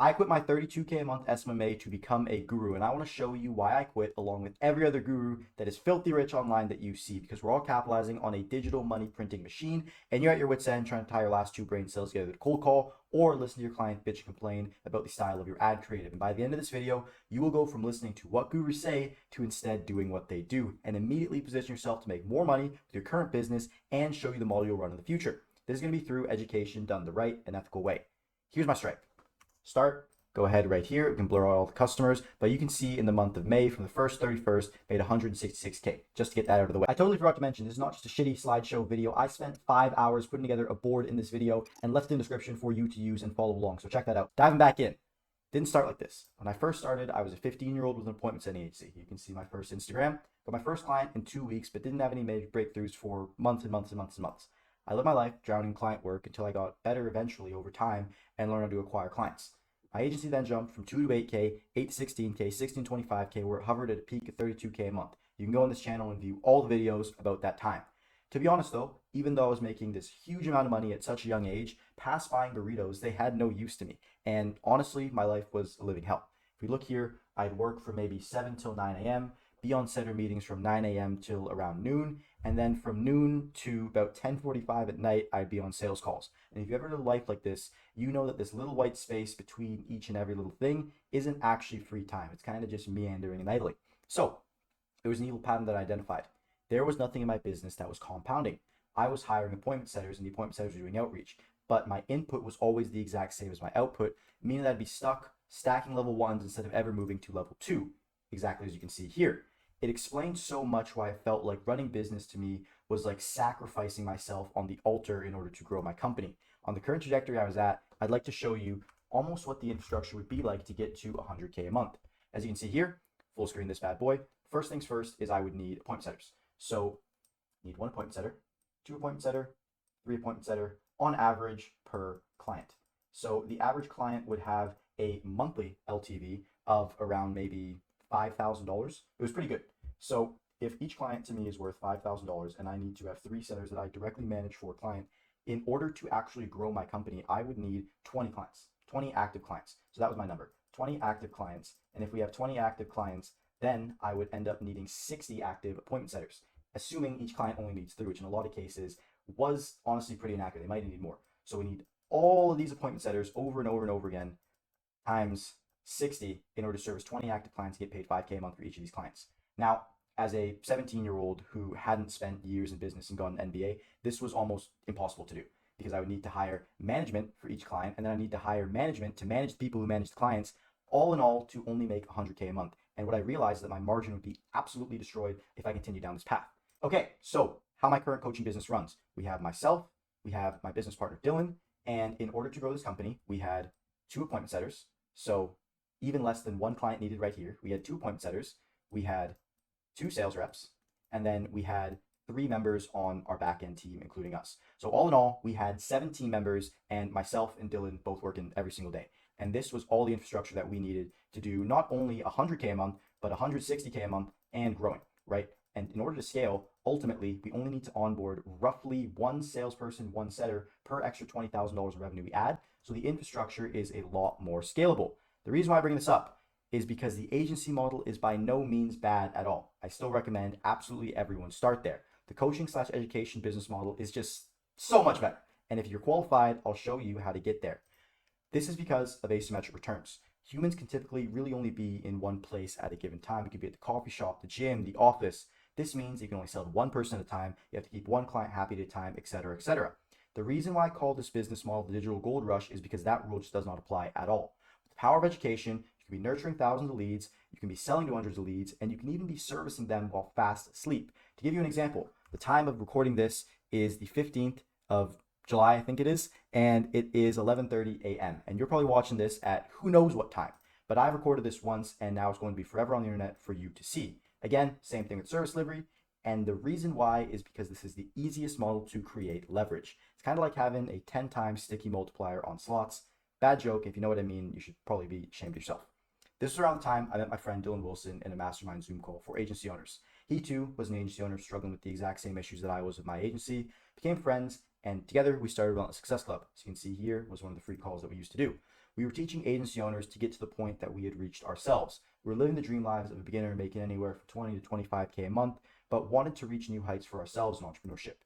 I quit my 32K a month SMMA to become a guru, and I want to show you why I quit along with every other guru that is filthy rich online that you see, because we're all capitalizing on a digital money printing machine, and you're at your wit's end trying to tie your last two brain cells together to cold call or listen to your client bitch and complain about the style of your ad creative. And by the end of this video, you will go from listening to what gurus say to instead doing what they do, and immediately position yourself to make more money with your current business and show you the model you'll run in the future. This is going to be through education done the right and ethical way. Here's my strike. Start, go ahead right here. We can blur out all the customers, but you can see in the month of May from the 1st 31st made 166K, just to get that out of the way. I totally forgot to mention, this is not just a shitty slideshow video. I spent 5 hours putting together a board in this video and left it in the description for you to use and follow along. So check that out. Diving back in. Didn't start like this. When I first started, I was a 15-year-old with an appointment setting agency. You can see my first Instagram. Got my first client in 2 weeks, but didn't have any major breakthroughs for months and months and months and months. I lived my life drowning in client work until I got better eventually over time and learned how to acquire clients. My agency then jumped from 2 to 8K, 8 to 16K, 16 to 25K, where it hovered at a peak of 32K a month. You can go on this channel and view all the videos about that time. To be honest though, even though I was making this huge amount of money at such a young age, past buying burritos, they had no use to me. And honestly, my life was a living hell. If we look here, I'd work from maybe 7 till 9 a.m., be on center meetings from 9 a.m. till around noon, and then from noon to about 10:45 at night, I'd be on sales calls. And if you ever live a life like this, you know that this little white space between each and every little thing isn't actually free time. It's kind of just meandering and idling. So there was an evil pattern that I identified. There was nothing in my business that was compounding. I was hiring appointment setters, and the appointment setters were doing outreach, but my input was always the exact same as my output, meaning that I'd be stuck stacking level ones instead of ever moving to level two, exactly as you can see here. It explained so much why I felt like running business to me was like sacrificing myself on the altar in order to grow my company. On the current trajectory I was at, I'd like to show you almost what the infrastructure would be like to get to 100K a month. As you can see here, full screen this bad boy. First things first is I would need appointment setters. So need one appointment setter, two appointment setter, three appointment setter on average per client. So the average client would have a monthly LTV of around maybe $5,000. It was pretty good. So if each client to me is worth $5,000 and I need to have 3 centers that I directly manage for a client, in order to actually grow my company, I would need 20 clients, 20 active clients. So that was my number, 20 active clients. And if we have 20 active clients, then I would end up needing 60 active appointment setters, assuming each client only needs 3, which in a lot of cases was honestly pretty inaccurate. They might need more. So we need all of these appointment setters over and over and over again times 60 in order to service 20 active clients and get paid 5K a month for each of these clients. Now, as a 17-year-old who hadn't spent years in business and got an MBA, this was almost impossible to do because I would need to hire management for each client, and then I need to hire management to manage the people who manage the clients, all in all to only make 100K a month. And what I realized is that my margin would be absolutely destroyed if I continued down this path. Okay, so how my current coaching business runs. We have myself, we have my business partner Dylan, and in order to grow this company, we had 2 appointment setters. So even less than 1 client needed right here. We had 2 appointment setters. We had 2 sales reps, and then we had 3 members on our back-end team, including us. So all in all, we had 17 members, and myself and Dylan both working every single day. And this was all the infrastructure that we needed to do not only 100K a month, but 160K a month and growing, right? And in order to scale, ultimately, we only need to onboard roughly 1 salesperson, 1 setter per extra $20,000 in revenue we add. So the infrastructure is a lot more scalable. The reason why I bring this up is because the agency model is by no means bad at all. I still recommend absolutely everyone start there. The coaching/education business model is just so much better. And if you're qualified, I'll show you how to get there. This is because of asymmetric returns. Humans can typically really only be in one place at a given time. It could be at the coffee shop, the gym, the office. This means you can only sell to one person at a time. You have to keep one client happy at a time, etc., etc. The reason why I call this business model the digital gold rush is because that rule just does not apply at all. With the power of education, you can be nurturing thousands of leads, you can be selling to hundreds of leads, and you can even be servicing them while fast asleep. To give you an example, the time of recording this is the 15th of July, I think it is, and it is 11:30 a.m. And you're probably watching this at who knows what time, but I've recorded this once and now it's going to be forever on the internet for you to see. Again, same thing with service delivery, and the reason why is because this is the easiest model to create leverage. It's kind of like having a 10 times sticky multiplier on slots. Bad joke. If you know what I mean, you should probably be ashamed of yourself. This was around the time I met my friend Dylan Wilson in a mastermind Zoom call for agency owners. He too was an agency owner struggling with the exact same issues that I was with my agency, became friends, and together we started Relentless Success Club. As you can see here was one of the free calls that we used to do. We were teaching agency owners to get to the point that we had reached ourselves. We were living the dream lives of a beginner, making anywhere from 20 to 25K a month, but wanted to reach new heights for ourselves in entrepreneurship.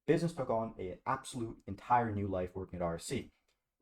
Business took on an absolute entire new life working at RSC.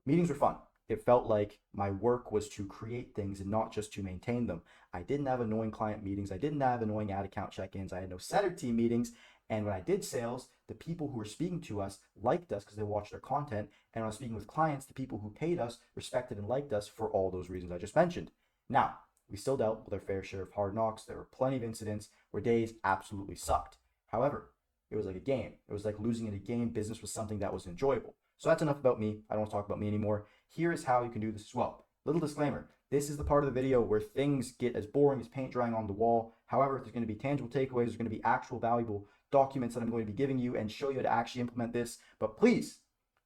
Meetings were fun. It felt like my work was to create things and not just to maintain them. I didn't have annoying client meetings. I didn't have annoying ad account check-ins. I had no setter team meetings. And when I did sales, the people who were speaking to us liked us because they watched our content. And when I was speaking with clients, the people who paid us respected and liked us for all those reasons I just mentioned. Now, we still dealt with our fair share of hard knocks. There were plenty of incidents where days absolutely sucked. However, it was like a game. It was like losing in a game. Business was something that was enjoyable. So that's enough about me. I don't want to talk about me anymore. Here is how you can do this as well. Little disclaimer. This is the part of the video where things get as boring as paint drying on the wall. However, there's going to be tangible takeaways. There's going to be actual valuable documents that I'm going to be giving you and show you how to actually implement this. But please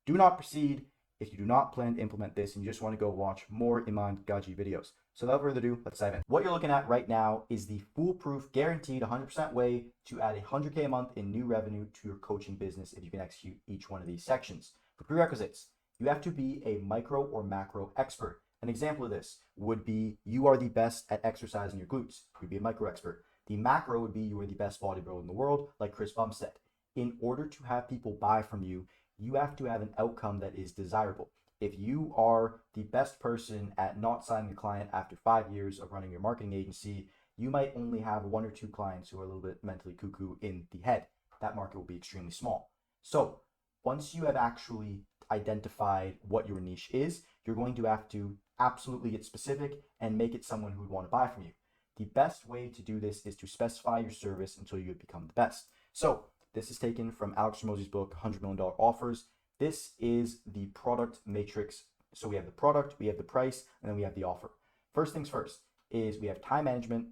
do not proceed if you do not plan to implement this and you just want to go watch more Iman Gaji videos. So without further ado, let's dive in. What you're looking at right now is the foolproof, guaranteed 100% way to add 100K a month in new revenue to your coaching business if you can execute each one of these sections. For prerequisites, you have to be a micro or macro expert. An example of this would be you are the best at exercising your glutes. You'd be a micro expert. The macro would be you are the best bodybuilder in the world, like Chris Bumstead. In order to have people buy from you, you have to have an outcome that is desirable. If you are the best person at not signing a client after 5 years of running your marketing agency, you might only have 1 or 2 clients who are a little bit mentally cuckoo in the head. That market will be extremely small. So once you have actually identified what your niche is, you're going to have to absolutely get specific and make it someone who would want to buy from you. The best way to do this is to specify your service until you have become the best. So this is taken from Alex Hormozi's book, $100 Million Offers. This is the product matrix. So we have the product, we have the price, and then we have the offer. First things first is we have time management,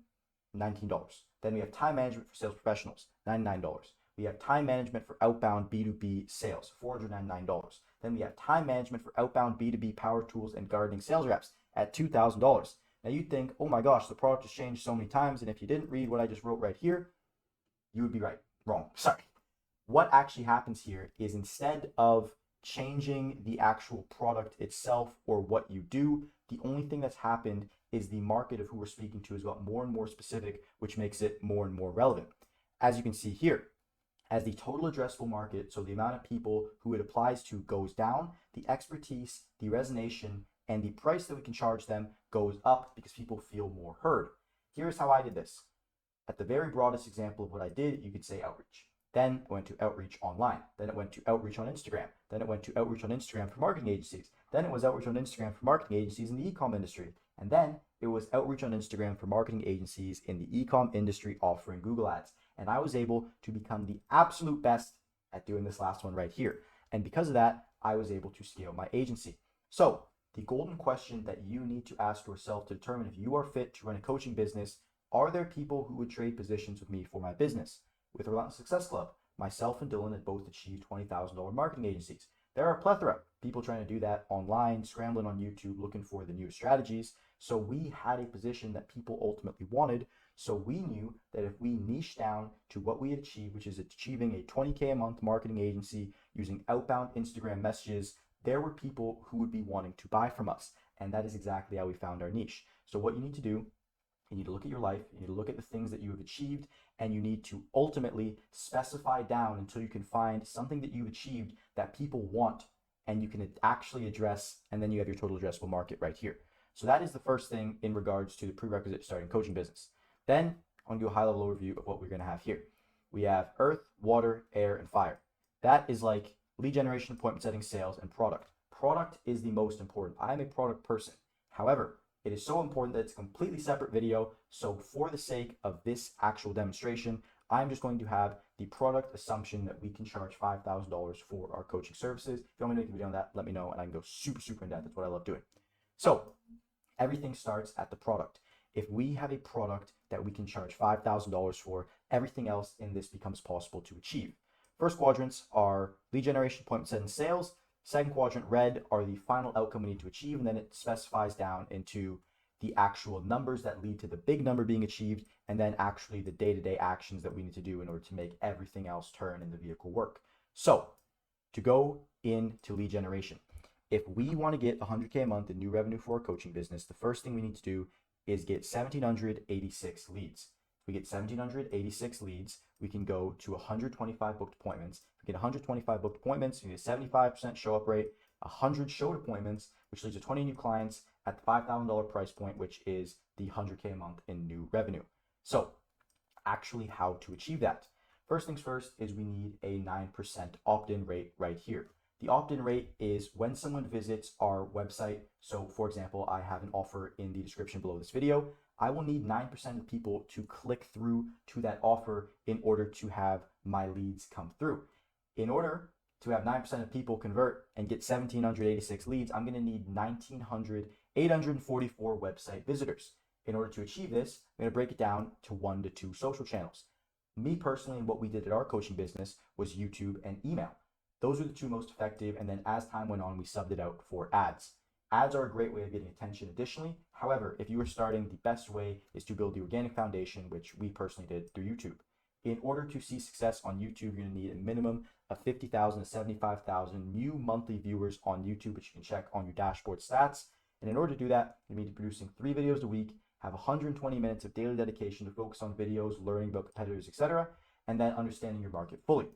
$19. Then we have time management for sales professionals, $99. We have time management for outbound B2B sales, $499. Then we have time management for outbound B2B power tools and gardening sales reps at $2,000. Now you'd think, oh my gosh, the product has changed so many times, and if you didn't read what I just wrote right here, you would be right. Wrong. Sorry. What actually happens here is instead of changing the actual product itself or what you do, the only thing that's happened is the market of who we're speaking to has got more and more specific, which makes it more and more relevant. As you can see here, as the total addressable market, so the amount of people who it applies to goes down, the expertise, the resonance, and the price that we can charge them goes up because people feel more heard. Here's how I did this. At the very broadest example of what I did, you could say outreach. Then it went to outreach online. Then it went to outreach on Instagram. Then it went to outreach on Instagram for marketing agencies. Then it was outreach on Instagram for marketing agencies in the e-com industry. And then it was outreach on Instagram for marketing agencies in the e-com industry offering Google Ads. And I was able to become the absolute best at doing this last one right here. And because of that, I was able to scale my agency. So the golden question that you need to ask yourself to determine if you are fit to run a coaching business: are there people who would trade positions with me for my business? With Relentless Success Club, myself and Dylan had both achieved $20,000 marketing agencies. There are a plethora of people trying to do that online, scrambling on YouTube, looking for the newest strategies. So we had a position that people ultimately wanted. So we knew that if we niche down to what we had achieved, which is achieving a 20K a month marketing agency using outbound Instagram messages, there were people who would be wanting to buy from us. And that is exactly how we found our niche. So what you need to do, you need to look at your life, you need to look at the things that you have achieved, and you need to ultimately specify down until you can find something that you've achieved that people want and you can actually address, and then you have your total addressable market right here. So that is the first thing in regards to the prerequisite to starting coaching business. Then I'm going to do a high-level overview of what we're going to have here. We have earth, water, air, and fire. That is like lead generation, appointment setting, sales, and product. Product is the most important. I'm a product person. However, it is so important that it's a completely separate video. So for the sake of this actual demonstration, I'm just going to have the product assumption that we can charge $5,000 for our coaching services. If you want me to make a video on that, let me know and I can go super in depth. That's what I love doing. So everything starts at the product. If we have a product that we can charge $5,000 for, everything else in this becomes possible to achieve. First quadrants are lead generation, appointment setting, sales. Second quadrant, red, are the final outcome we need to achieve, and then it specifies down into the actual numbers that lead to the big number being achieved, and then actually the day-to-day actions that we need to do in order to make everything else turn and the vehicle work. So to go into lead generation, if we want to get 100K a month in new revenue for our coaching business, the first thing we need to do is get 1,786 leads. If we get 1,786 leads, we can go to 125 booked appointments. If we get 125 booked appointments, we get a 75% show up rate, 100 showed appointments, which leads to 20 new clients at the $5,000 price point, which is the 100K a month in new revenue. So actually how to achieve that. First things first is we need a 9% opt-in rate right here. The opt-in rate is when someone visits our website. So for example, I have an offer in the description below this video. I will need 9% of people to click through to that offer in order to have my leads come through. In order to have 9% of people convert and get 1,786 leads, I'm going to need 844 website visitors. In order to achieve this, I'm going to break it down to 1 to 2 social channels. Me personally, and what we did at our coaching business was YouTube and email. Those were the 2 most effective, and then as time went on, we subbed it out for ads. Ads are a great way of getting attention additionally. However, if you are starting, the best way is to build the organic foundation, which we personally did through YouTube. In order to see success on YouTube, you're going to need a minimum of 50,000 to 75,000 new monthly viewers on YouTube, which you can check on your dashboard stats. And in order to do that, you need to be producing 3 videos a week, have 120 minutes of daily dedication to focus on videos, learning about competitors, etc., and then understanding your market fully.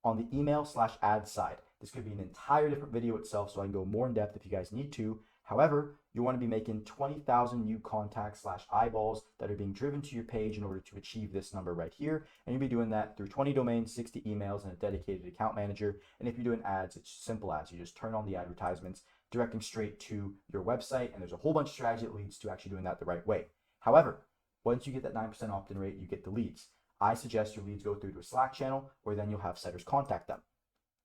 On the email/ad side, this could be an entire different video itself, so I can go more in depth if you guys need to. However, you want to be making 20,000 new contacts/eyeballs that are being driven to your page in order to achieve this number right here. And you'll be doing that through 20 domains, 60 emails, and a dedicated account manager. And if you're doing ads, it's simple ads. You just turn on the advertisements, directing straight to your website, and there's a whole bunch of strategy that leads to actually doing that the right way. However, once you get that 9% opt-in rate, you get the leads. I suggest your leads go through to a Slack channel, where then you'll have setters contact them.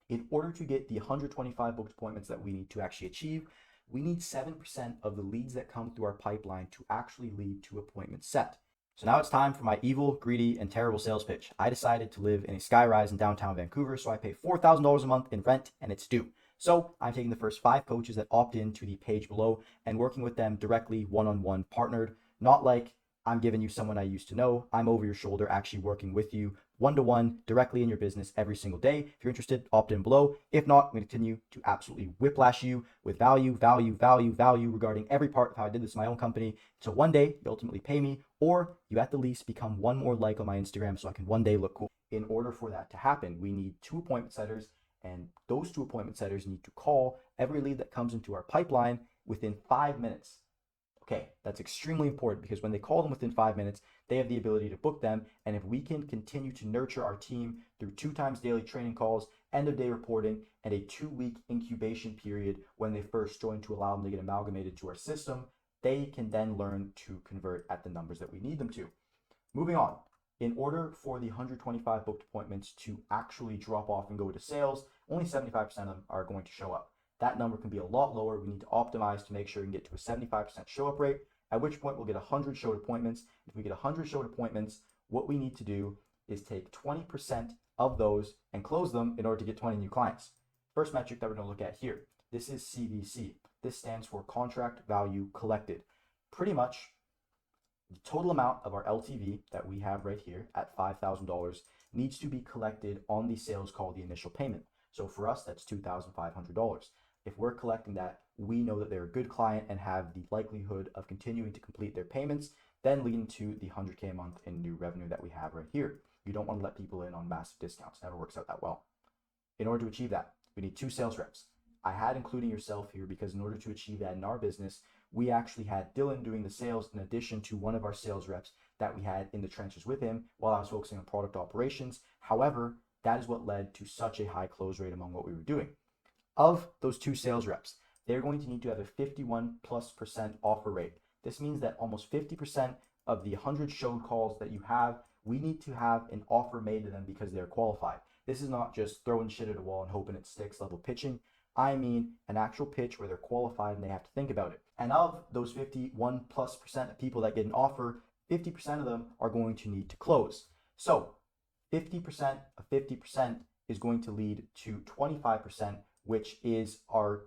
In order to get the 125 booked appointments that we need to actually achieve, we need 7% of the leads that come through our pipeline to actually lead to appointments set. So now it's time for my evil, greedy, and terrible sales pitch. I decided to live in a skyrise in downtown Vancouver, so I pay $4,000 a month in rent, and it's due. So I'm taking the first 5 coaches that opt in to the page below and working with them directly, one-on-one, partnered, not like I'm giving you someone I used to know. I'm over your shoulder, actually working with you one-to-one directly in your business every single day. If you're interested, opt in below. If not, I'm going to continue to absolutely whiplash you with value regarding every part of how I did this in my own company. So one day you ultimately pay me, or you at the least become one more like on my Instagram so I can one day look cool. In order for that to happen, we need 2 appointment setters, and those 2 appointment setters need to call every lead that comes into our pipeline within 5 minutes. Okay, that's extremely important because when they call them within 5 minutes, they have the ability to book them. And if we can continue to nurture our team through 2 times daily training calls, end of day reporting, and a 2-week incubation period when they first join to allow them to get amalgamated to our system, they can then learn to convert at the numbers that we need them to. Moving on, in order for the 125 booked appointments to actually drop off and go to sales, only 75% of them are going to show up. That number can be a lot lower. We need to optimize to make sure we can get to a 75% show up rate, at which point we'll get 100 showed appointments. If we get 100 showed appointments, what we need to do is take 20% of those and close them in order to get 20 new clients. First metric that we're going to look at here, this is CVC. This stands for contract value collected. Pretty much the total amount of our LTV that we have right here at $5,000 needs to be collected on the sales call, the initial payment. So for us, that's $2,500. If we're collecting that, we know that they're a good client and have the likelihood of continuing to complete their payments, then leading to the 100K a month in new revenue that we have right here. You don't want to let people in on massive discounts. Never works out that well. In order to achieve that, we need 2 sales reps. I had including yourself here because in order to achieve that in our business, we actually had Dylan doing the sales in addition to one of our sales reps that we had in the trenches with him while I was focusing on product operations. However, that is what led to such a high close rate among what we were doing. Of those 2 sales reps, they're going to need to have a 51+% offer rate. This means that almost 50% of the 100 showed calls that you have, we need to have an offer made to them because they're qualified. This is not just throwing shit at a wall and hoping it sticks level pitching. I mean an actual pitch where they're qualified and they have to think about it. And of those 51+% of people that get an offer, 50% of them are going to need to close. So 50% of 50% is going to lead to 25%, which is our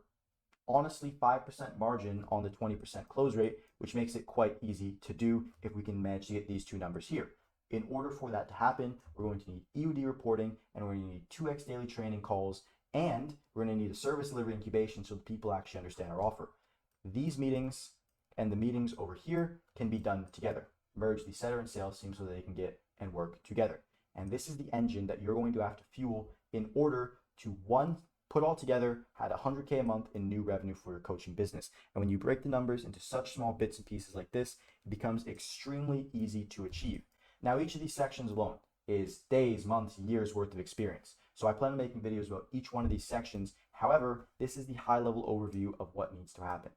honestly 5% margin on the 20% close rate, which makes it quite easy to do if we can manage to get these 2 numbers here. In order for that to happen, we're going to need EOD reporting, and we're going to need 2x daily training calls And we're going to need a service delivery incubation so the people actually understand our offer. These meetings and the meetings over here can be done together. Merge the setter and sales team so that they can get and work together. And this is the engine that you're going to have to fuel in order to, one, put all together at $100K a month in new revenue for your coaching business. And when you break the numbers into such small bits and pieces like this, it becomes extremely easy to achieve. Now, each of these sections alone is days, months, years worth of experience. So I plan on making videos about each one of these sections. However, this is the high level overview of what needs to happen.